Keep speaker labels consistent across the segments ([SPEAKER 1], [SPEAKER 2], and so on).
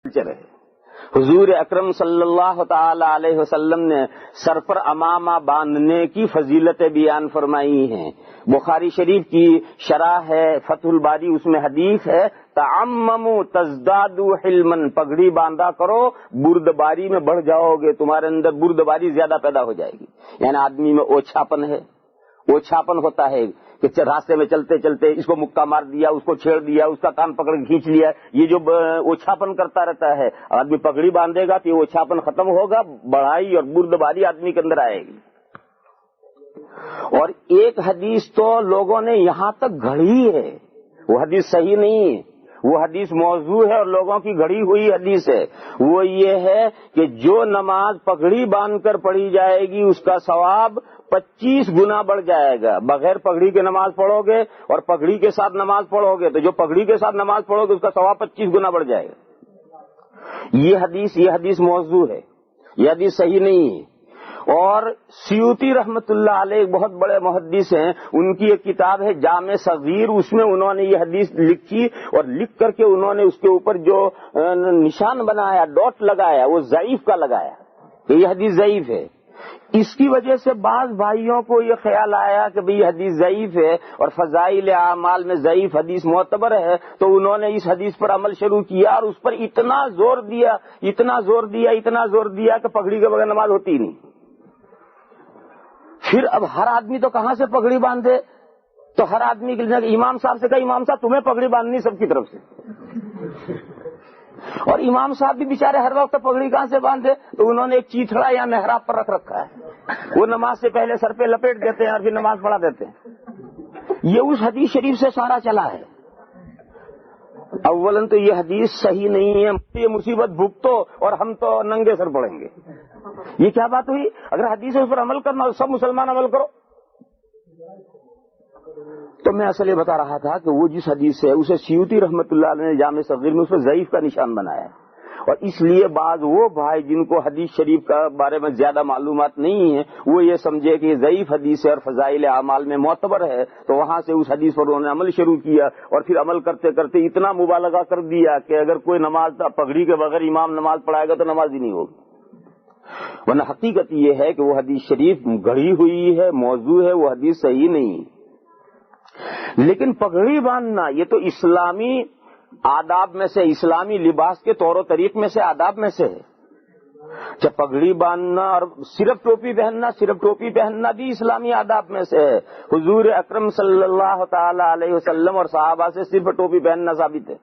[SPEAKER 1] ہے۔ حضور اکرم صلی اللہ تعالی علیہ وسلم نے سر پر امامہ باندھنے کی فضیلتیں بیان فرمائی ہیں۔ بخاری شریف کی شرح ہے فتح الباری، اس میں حدیث ہے تعمموا تزدادوا حلما، پگڑی باندھا کرو بردباری میں بڑھ جاؤ گے، تمہارے اندر بردباری زیادہ پیدا ہو جائے گی۔ یعنی آدمی میں اوچھاپن ہے، اوچھاپن ہوتا ہے کہ راستے میں چلتے چلتے اس کو مکہ مار دیا، اس کو چھیڑ دیا، اس کا کان پکڑ کے کھینچ لیا، یہ جو اوچھاپن کرتا رہتا ہے، آدمی پگڑی باندھے گا تو یہ اوچھاپن ختم ہوگا، بڑھائی اور بردباری آدمی کے اندر آئے گی۔ اور ایک حدیث تو لوگوں نے یہاں تک گھڑی ہے، وہ حدیث صحیح نہیں ہے، وہ حدیث موضوع ہے اور لوگوں کی گھڑی ہوئی حدیث ہے۔ وہ یہ ہے کہ جو نماز پگڑی باندھ کر پڑھی جائے گی اس کا ثواب 25 گنا بڑھ جائے گا۔ بغیر پگڑی کے نماز پڑھو گے اور پگڑی کے ساتھ نماز پڑھو گے تو جو پگڑی کے ساتھ نماز پڑھو گے اس کا ثواب 25 گنا بڑھ جائے گا۔ یہ حدیث موضوع ہے، یہ حدیث صحیح نہیں ہے۔ اور سیوطی رحمت اللہ علیہ بہت بڑے محدث ہیں، ان کی ایک کتاب ہے جامع صغیر، اس میں انہوں نے یہ حدیث لکھی اور لکھ کر کے انہوں نے اس کے اوپر جو نشان بنایا، ڈاٹ لگایا، وہ ضعیف کا لگایا کہ یہ حدیث ضعیف ہے۔ اس کی وجہ سے بعض بھائیوں کو یہ خیال آیا کہ بھئی یہ حدیث ضعیف ہے اور فضائل اعمال میں ضعیف حدیث معتبر ہے، تو انہوں نے اس حدیث پر عمل شروع کیا اور اس پر اتنا زور دیا کہ پگڑی کے بغیر نماز ہوتی ہی نہیں۔ پھر اب ہر آدمی تو کہاں سے پگڑی باندھے، تو ہر آدمی کے لیے امام صاحب سے کہا امام صاحب تمہیں پگڑی باندھنی سب کی طرف سے، اور امام صاحب بھی بیچارے ہر وقت پگڑی کہاں سے باندھے، تو انہوں نے ایک چیتھڑا یا محراب پر رکھ رکھا ہے، وہ نماز سے پہلے سر پہ لپیٹ دیتے ہیں اور پھر نماز پڑھا دیتے ہیں۔ یہ اس حدیث شریف سے سارا چلا ہے۔ اولاً تو یہ حدیث صحیح نہیں ہے، یہ مصیبت بھگتو اور ہم تو ننگے سر پڑیں گے، یہ کیا بات ہوئی؟ اگر حدیث ہے اس پر عمل کرنا سب مسلمان عمل کرو۔ تو میں اصل یہ بتا رہا تھا کہ وہ جس حدیث ہے اسے سیوطی رحمت اللہ علیہ نے جامع صغیر میں اس پر ضعیف کا نشان بنایا ہے، اور اس لیے بعض وہ بھائی جن کو حدیث شریف کا بارے میں زیادہ معلومات نہیں ہے وہ یہ سمجھے کہ یہ ضعیف حدیث ہے اور فضائل اعمال میں معتبر ہے، تو وہاں سے اس حدیث پر انہوں نے عمل شروع کیا اور پھر عمل کرتے کرتے اتنا مبالغہ کر دیا کہ اگر کوئی نماز پگڑی کے بغیر امام نماز پڑھائے گا تو نماز ہی نہیں ہوگی۔ ورنہ حقیقت یہ ہے کہ وہ حدیث شریف گھڑی ہوئی ہے، موضوع ہے، وہ حدیث صحیح نہیں۔ لیکن پگڑی باندھنا یہ تو اسلامی آداب میں سے، اسلامی لباس کے طور و طریق میں سے، آداب میں سے ہے۔ جب پگڑی باندھنا اور صرف ٹوپی پہننا بھی اسلامی آداب میں سے ہے۔ حضور اکرم صلی اللہ تعالی علیہ وسلم اور صحابہ سے صرف ٹوپی پہننا ثابت ہے۔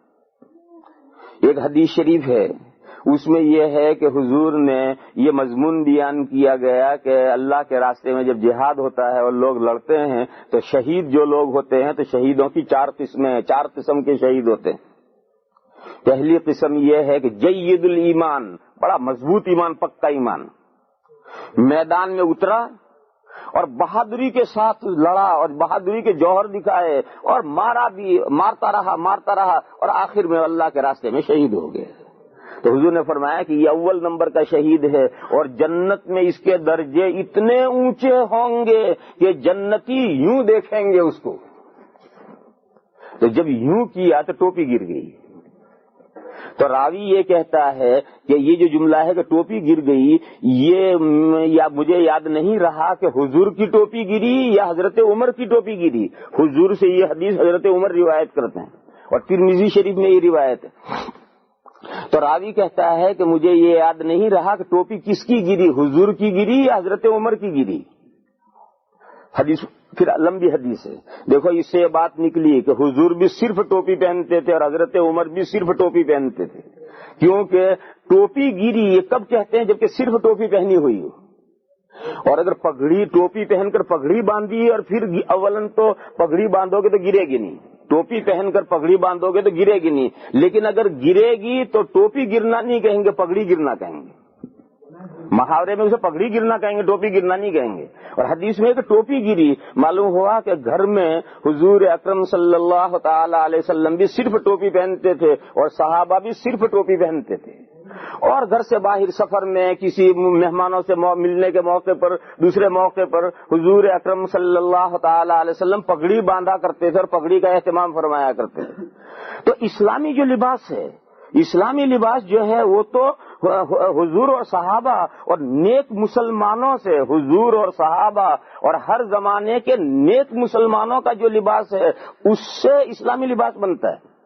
[SPEAKER 1] ایک حدیث شریف ہے اس میں یہ ہے کہ حضور نے یہ مضمون بیان کیا گیا کہ اللہ کے راستے میں جب جہاد ہوتا ہے اور لوگ لڑتے ہیں تو شہید جو لوگ ہوتے ہیں تو شہیدوں کی 4 قسمیں ہیں، 4 قسم کے شہید ہوتے ہیں۔ پہلی قسم یہ ہے کہ جید الایمان، بڑا مضبوط ایمان، پکا ایمان، میدان میں اترا اور بہادری کے ساتھ لڑا اور بہادری کے جوہر دکھائے اور مارتا رہا اور آخر میں اللہ کے راستے میں شہید ہو گئے۔ تو حضور نے فرمایا کہ یہ اول نمبر کا شہید ہے اور جنت میں اس کے درجے اتنے اونچے ہوں گے کہ جنتی یوں دیکھیں گے اس کو۔ تو جب یوں کیا تو ٹوپی گر گئی، تو راوی یہ کہتا ہے کہ یہ جو جملہ ہے کہ ٹوپی گر گئی، یہ مجھے یاد نہیں رہا کہ حضور کی ٹوپی گری یا حضرت عمر کی ٹوپی گری۔ حضور سے یہ حدیث حضرت عمر روایت کرتے ہیں اور ترمذی شریف میں یہ روایت ہے۔ تو راوی کہتا ہے کہ مجھے یہ یاد نہیں رہا کہ ٹوپی کس کی گری، حضور کی گری یا حضرت عمر کی گری۔ حدیث پھر لمبی حدیث ہے، دیکھو اس سے یہ بات نکلی کہ حضور بھی صرف ٹوپی پہنتے تھے اور حضرت عمر بھی صرف ٹوپی پہنتے تھے، کیونکہ ٹوپی گری یہ کب کہتے ہیں جبکہ صرف ٹوپی پہنی ہوئی ہو، اور اگر ٹوپی پہن کر پگڑی باندھی اور پھر اولن تو پگڑی باندھو گے تو گرے گی نہیں، ٹوپی پہن کر پگڑی باندھو گے تو گرے گی نہیں، لیکن اگر گرے گی تو ٹوپی گرنا نہیں کہیں گے، پگڑی گرنا کہیں گے۔ محاورے میں اسے پگڑی گرنا کہیں گے، ٹوپی گرنا نہیں کہیں گے۔ اور حدیث میں کہ ٹوپی گری، معلوم ہوا کہ گھر میں حضور اکرم صلی اللہ تعالی علیہ وسلم بھی صرف ٹوپی پہنتے تھے اور صحابہ بھی صرف ٹوپی پہنتے تھے، اور گھر سے باہر سفر میں کسی مہمانوں سے ملنے کے موقع پر، دوسرے موقع پر حضور اکرم صلی اللہ تعالی علیہ وسلم پگڑی باندھا کرتے تھے اور پگڑی کا اہتمام فرمایا کرتے تھے۔ تو اسلامی جو لباس ہے اسلامی لباس جو ہے وہ تو حضور اور صحابہ اور نیک مسلمانوں سے، حضور اور صحابہ اور ہر زمانے کے نیک مسلمانوں کا جو لباس ہے اس سے اسلامی لباس بنتا ہے.